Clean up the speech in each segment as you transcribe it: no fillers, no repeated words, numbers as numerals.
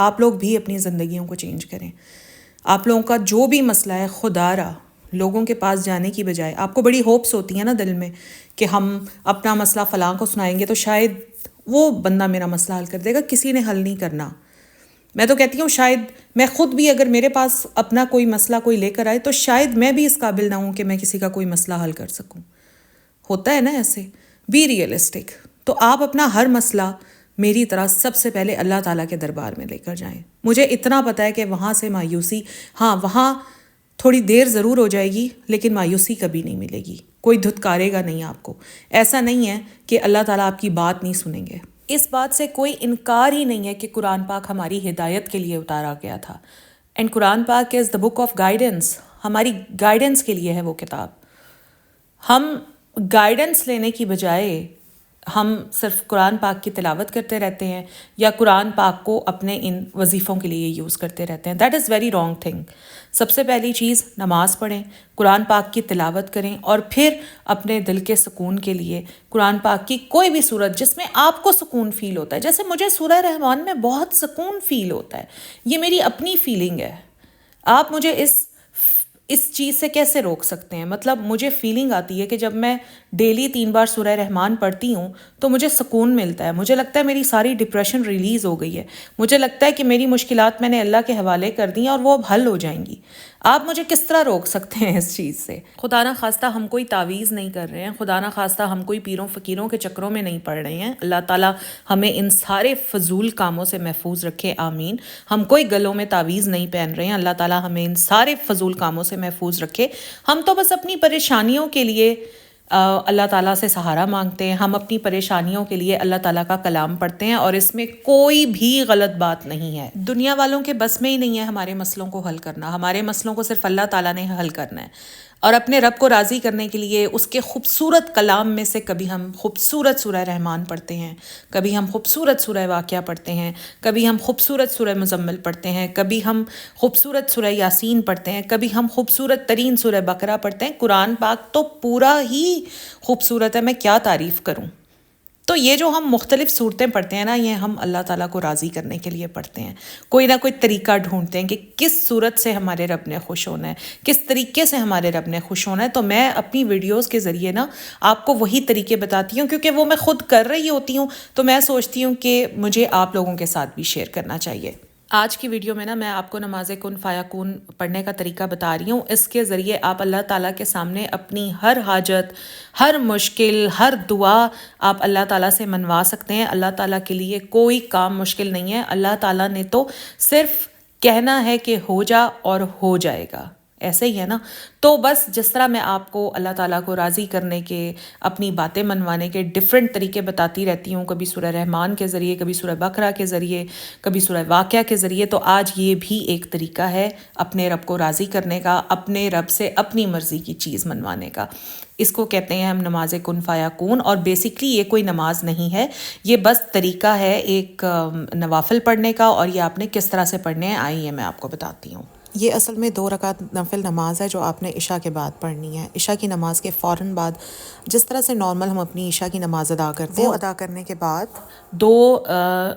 آپ لوگ بھی اپنی زندگیوں کو چینج کریں. آپ لوگوں کا جو بھی مسئلہ ہے خدا را لوگوں کے پاس جانے کی بجائے، آپ کو بڑی ہوپس ہوتی ہیں نا دل میں کہ ہم اپنا مسئلہ فلاں کو سنائیں گے تو شاید وہ بندہ میرا مسئلہ حل کر دے گا. کسی نے حل نہیں کرنا. میں تو کہتی ہوں شاید میں خود بھی اگر میرے پاس اپنا کوئی مسئلہ کوئی لے کر آئے تو شاید میں بھی اس قابل نہ ہوں کہ میں کسی کا کوئی مسئلہ حل کر سکوں. ہوتا ہے نا ایسے. Be realistic. تو آپ اپنا ہر مسئلہ میری طرح سب سے پہلے اللہ تعالیٰ کے دربار میں لے کر جائیں. مجھے اتنا پتہ ہے کہ وہاں سے مایوسی، ہاں وہاں تھوڑی دیر ضرور ہو جائے گی لیکن مایوسی کبھی نہیں ملے گی. کوئی دھتکارے گا نہیں آپ کو. ایسا نہیں ہے کہ اللہ تعالیٰ آپ کی بات نہیں سنیں گے. اس بات سے کوئی انکار ہی نہیں ہے کہ قرآن پاک ہماری ہدایت کے لیے اتارا گیا تھا. اینڈ قرآن پاک از دا بک آف گائیڈنس. ہماری گائیڈنس کے لیے ہے وہ کتاب. ہم گائیڈنس لینے کی بجائے ہم صرف قرآن پاک کی تلاوت کرتے رہتے ہیں یا قرآن پاک کو اپنے ان وظیفوں کے لیے یوز کرتے رہتے ہیں. That is very wrong thing. سب سے پہلی چیز نماز پڑھیں، قرآن پاک کی تلاوت کریں اور پھر اپنے دل کے سکون کے لیے قرآن پاک کی کوئی بھی صورت جس میں آپ کو سکون فیل ہوتا ہے. جیسے مجھے سورہ رحمان میں بہت سکون فیل ہوتا ہے. یہ میری اپنی فیلنگ ہے. آپ مجھے اس چیز سے کیسے روک سکتے ہیں؟ مطلب مجھے فیلنگ آتی ہے کہ جب میں ڈیلی 3 بار سورہ رحمان پڑھتی ہوں تو مجھے سکون ملتا ہے. مجھے لگتا ہے میری ساری ڈپریشن ریلیز ہو گئی ہے. مجھے لگتا ہے کہ میری مشکلات میں نے اللہ کے حوالے کر دی ہیں اور وہ اب حل ہو جائیں گی. آپ مجھے کس طرح روک سکتے ہیں اس چیز سے؟ خدا نہ خواستہ ہم کوئی تعویذ نہیں کر رہے ہیں، خدا نہ خواستہ ہم کوئی پیروں فقیروں کے چکروں میں نہیں پڑ رہے ہیں. اللہ تعالیٰ ہمیں ان سارے فضول کاموں سے محفوظ رکھے، آمین. ہم کوئی گلوں میں تعویذ نہیں پہن رہے ہیں. اللہ تعالیٰ ہمیں ان سارے فضول کاموں سے محفوظ رکھے. ہم تو بس اپنی پریشانیوں کے لیے اللہ تعالیٰ سے سہارا مانگتے ہیں. ہم اپنی پریشانیوں کے لیے اللہ تعالیٰ کا کلام پڑھتے ہیں اور اس میں کوئی بھی غلط بات نہیں ہے. دنیا والوں کے بس میں ہی نہیں ہے ہمارے مسئلوں کو حل کرنا. ہمارے مسئلوں کو صرف اللہ تعالیٰ نے حل کرنا ہے. اور اپنے رب کو راضی کرنے کے لیے اس کے خوبصورت کلام میں سے کبھی ہم خوبصورت سورہ رحمان پڑھتے ہیں، کبھی ہم خوبصورت سورہ واقعہ پڑھتے ہیں، کبھی ہم خوبصورت سورہ مزمل پڑھتے ہیں، کبھی ہم خوبصورت سورہ یاسین پڑھتے ہیں، کبھی ہم خوبصورت ترین سورہ بقرہ پڑھتے ہیں. قرآن پاک تو پورا ہی خوبصورت ہے، میں کیا تعریف کروں. تو یہ جو ہم مختلف صورتیں پڑھتے ہیں نا، یہ ہم اللہ تعالیٰ کو راضی کرنے کے لیے پڑھتے ہیں. کوئی نہ کوئی طریقہ ڈھونڈتے ہیں کہ کس صورت سے ہمارے رب نے خوش ہونا ہے، کس طریقے سے ہمارے رب نے خوش ہونا ہے. تو میں اپنی ویڈیوز کے ذریعے نا آپ کو وہی طریقے بتاتی ہوں کیونکہ وہ میں خود کر رہی ہوتی ہوں. تو میں سوچتی ہوں کہ مجھے آپ لوگوں کے ساتھ بھی شیئر کرنا چاہیے. آج کی ویڈیو میں نا میں آپ کو نماز کن فیکون پڑھنے کا طریقہ بتا رہی ہوں. اس کے ذریعے آپ اللہ تعالیٰ کے سامنے اپنی ہر حاجت، ہر مشکل، ہر دعا آپ اللہ تعالیٰ سے منوا سکتے ہیں. اللہ تعالیٰ کے لیے کوئی کام مشکل نہیں ہے. اللہ تعالیٰ نے تو صرف کہنا ہے کہ ہو جا اور ہو جائے گا. ایسے ہی ہے نا. تو بس جس طرح میں آپ کو اللہ تعالیٰ کو راضی کرنے کے، اپنی باتیں منوانے کے ڈفرینٹ طریقے بتاتی رہتی ہوں، کبھی سورہ رحمان کے ذریعے، کبھی سورہ بقرہ کے ذریعے، کبھی سورہ واقعہ کے ذریعے، تو آج یہ بھی ایک طریقہ ہے اپنے رب کو راضی کرنے کا، اپنے رب سے اپنی مرضی کی چیز منوانے کا. اس کو کہتے ہیں ہم نماز کن فیکون. اور بیسکلی یہ کوئی نماز نہیں ہے، یہ بس طریقہ ہے ایک نوافل پڑھنے کا. اور یہ آپ نے کس طرح سے پڑھنے ہیں آئیے میں آپ کو بتاتی ہوں. یہ اصل میں 2 رکعت نفل نماز ہے جو آپ نے عشاء کے بعد پڑھنی ہے. عشاء کی نماز کے فوراً بعد جس طرح سے نارمل ہم اپنی عشاء کی نماز ادا کرتے ہیں، وہ ادا کرنے کے بعد 2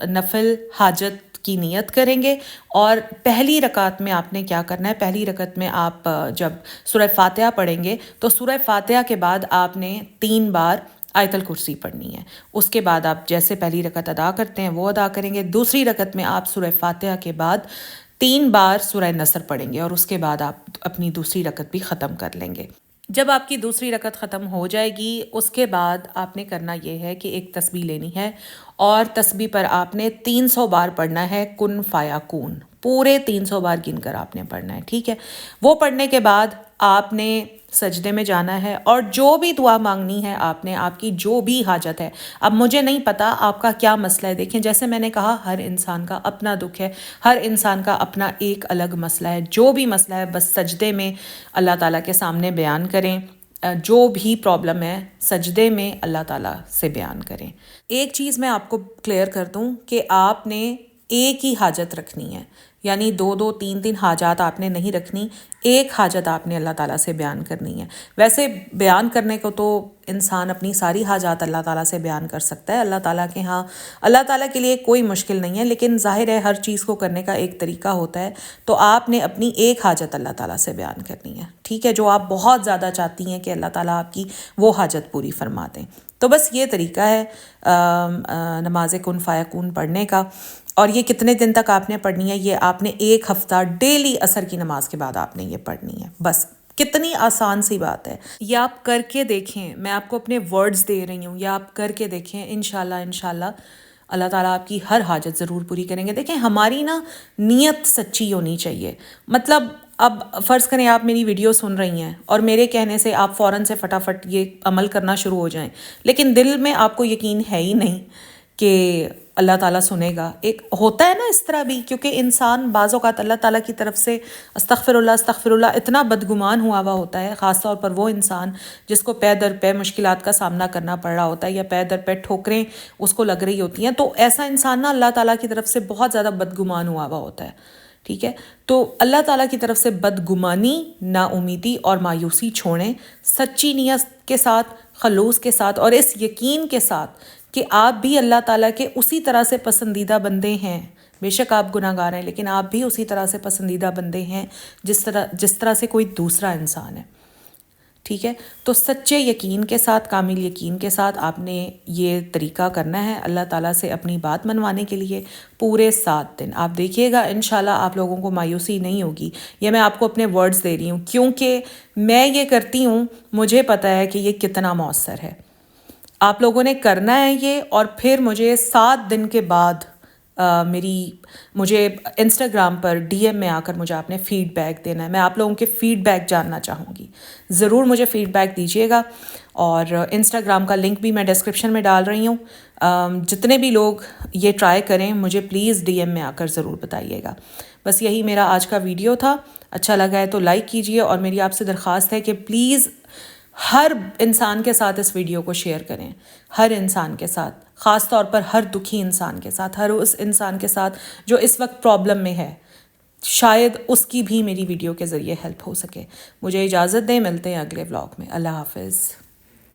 نفل حاجت کی نیت کریں گے. اور پہلی رکعت میں آپ نے کیا کرنا ہے، پہلی رکعت میں آپ جب سورہ فاتحہ پڑھیں گے تو سورہ فاتحہ کے بعد آپ نے 3 بار آیت الکرسی پڑھنی ہے. اس کے بعد آپ جیسے پہلی رکعت ادا کرتے ہیں وہ ادا کریں گے. دوسری رکعت میں آپ سورہ فاتحہ کے بعد 3 بار سورہ نصر پڑھیں گے اور اس کے بعد آپ اپنی دوسری رکعت بھی ختم کر لیں گے. جب آپ کی دوسری رکعت ختم ہو جائے گی اس کے بعد آپ نے کرنا یہ ہے کہ ایک تسبیح لینی ہے اور تسبیح پر آپ نے 300 بار پڑھنا ہے کن فیکون. پورے 300 بار گن کر آپ نے پڑھنا ہے، ٹھیک ہے. وہ پڑھنے کے بعد آپ نے سجدے میں جانا ہے اور جو بھی دعا مانگنی ہے آپ نے، آپ کی جو بھی حاجت ہے. اب مجھے نہیں پتا آپ کا کیا مسئلہ ہے. دیکھیں جیسے میں نے کہا ہر انسان کا اپنا دکھ ہے، ہر انسان کا اپنا ایک الگ مسئلہ ہے. جو بھی مسئلہ ہے بس سجدے میں اللہ تعالیٰ کے سامنے بیان کریں. جو بھی پرابلم ہے سجدے میں اللہ تعالیٰ سے بیان کریں. ایک چیز میں آپ کو کلیئر کر دوں کہ آپ نے ایک ہی حاجت رکھنی ہے، یعنی 2 3 حاجات آپ نے نہیں رکھنی. ایک حاجت آپ نے اللہ تعالیٰ سے بیان کرنی ہے. ویسے بیان کرنے کو تو انسان اپنی ساری حاجات اللہ تعالیٰ سے بیان کر سکتا ہے. اللہ تعالیٰ کے ہاں اللہ تعالیٰ کے لیے کوئی مشکل نہیں ہے، لیکن ظاہر ہے ہر چیز کو کرنے کا ایک طریقہ ہوتا ہے. تو آپ نے اپنی ایک حاجت اللہ تعالیٰ سے بیان کرنی ہے، ٹھیک ہے، جو آپ بہت زیادہ چاہتی ہیں کہ اللہ تعالیٰ آپ کی وہ حاجت پوری فرما دیں. تو بس یہ طریقہ ہے نماز کن فیکون پڑھنے کا. اور یہ کتنے دن تک آپ نے پڑھنی ہے؟ یہ آپ نے 1 ہفتہ ڈیلی عصر کی نماز کے بعد آپ نے یہ پڑھنی ہے. بس کتنی آسان سی بات ہے. یہ آپ کر کے دیکھیں، میں آپ کو اپنے ورڈز دے رہی ہوں، یہ آپ کر کے دیکھیں، انشاءاللہ اللہ تعالیٰ آپ کی ہر حاجت ضرور پوری کریں گے. دیکھیں ہماری نا نیت سچی ہونی چاہیے. مطلب اب فرض کریں آپ میری ویڈیو سن رہی ہیں اور میرے کہنے سے آپ فوراً سے فٹافٹ یہ عمل کرنا شروع ہو جائیں، لیکن دل میں آپ کو یقین ہے ہی نہیں کہ اللہ تعالیٰ سنے گا. ایک ہوتا ہے نا اس طرح بھی، کیونکہ انسان بعض اوقات اللہ تعالیٰ کی طرف سے استغفر اللہ اتنا بدگمان ہوا ہوتا ہے، خاص طور پر وہ انسان جس کو پے در پے مشکلات کا سامنا کرنا پڑ رہا ہوتا ہے یا پے در پے ٹھوکریں اس کو لگ رہی ہوتی ہیں. تو ایسا انسان نا اللہ تعالیٰ کی طرف سے بہت زیادہ بدگمان ہوا ہوتا ہے، ٹھیک ہے. تو اللہ تعالیٰ کی طرف سے بدگمانی، نا امیدی اور مایوسی چھوڑیں، سچی نیت کے ساتھ، خلوص کے ساتھ، اور اس یقین کے ساتھ کہ آپ بھی اللہ تعالیٰ کے اسی طرح سے پسندیدہ بندے ہیں. بے شک آپ گناہ گار ہیں، لیکن آپ بھی اسی طرح سے پسندیدہ بندے ہیں جس طرح سے کوئی دوسرا انسان ہے، ٹھیک ہے. تو سچے یقین کے ساتھ، کامل یقین کے ساتھ آپ نے یہ طریقہ کرنا ہے اللہ تعالیٰ سے اپنی بات منوانے کے لیے. پورے 7 دن آپ دیکھیے گا، انشاءاللہ آپ لوگوں کو مایوسی نہیں ہوگی. یہ میں آپ کو اپنے ورڈز دے رہی ہوں کیونکہ میں یہ کرتی ہوں، مجھے پتہ ہے کہ یہ کتنا مؤثر ہے. آپ لوگوں نے کرنا ہے یہ، اور پھر مجھے 7 دن کے بعد مجھے انسٹاگرام پر ڈی ایم میں آ کر مجھے آپ نے فیڈ بیک دینا ہے. میں آپ لوگوں کے فیڈ بیک جاننا چاہوں گی. ضرور مجھے فیڈ بیک دیجیے گا، اور انسٹاگرام کا لنک بھی میں ڈسکرپشن میں ڈال رہی ہوں. جتنے بھی لوگ یہ ٹرائی کریں مجھے پلیز ڈی ایم میں آ کر ضرور بتائیے گا. بس یہی میرا آج کا ویڈیو تھا. اچھا لگا ہے تو لائک کیجیے، اور میری آپ سے درخواست ہے کہ پلیز ہر انسان کے ساتھ اس ویڈیو کو شیئر کریں، ہر انسان کے ساتھ، خاص طور پر ہر دکھی انسان کے ساتھ، ہر اس انسان کے ساتھ جو اس وقت پرابلم میں ہے. شاید اس کی بھی میری ویڈیو کے ذریعے ہیلپ ہو سکے. مجھے اجازت دیں، ملتے ہیں اگلے ولاگ میں. اللہ حافظ.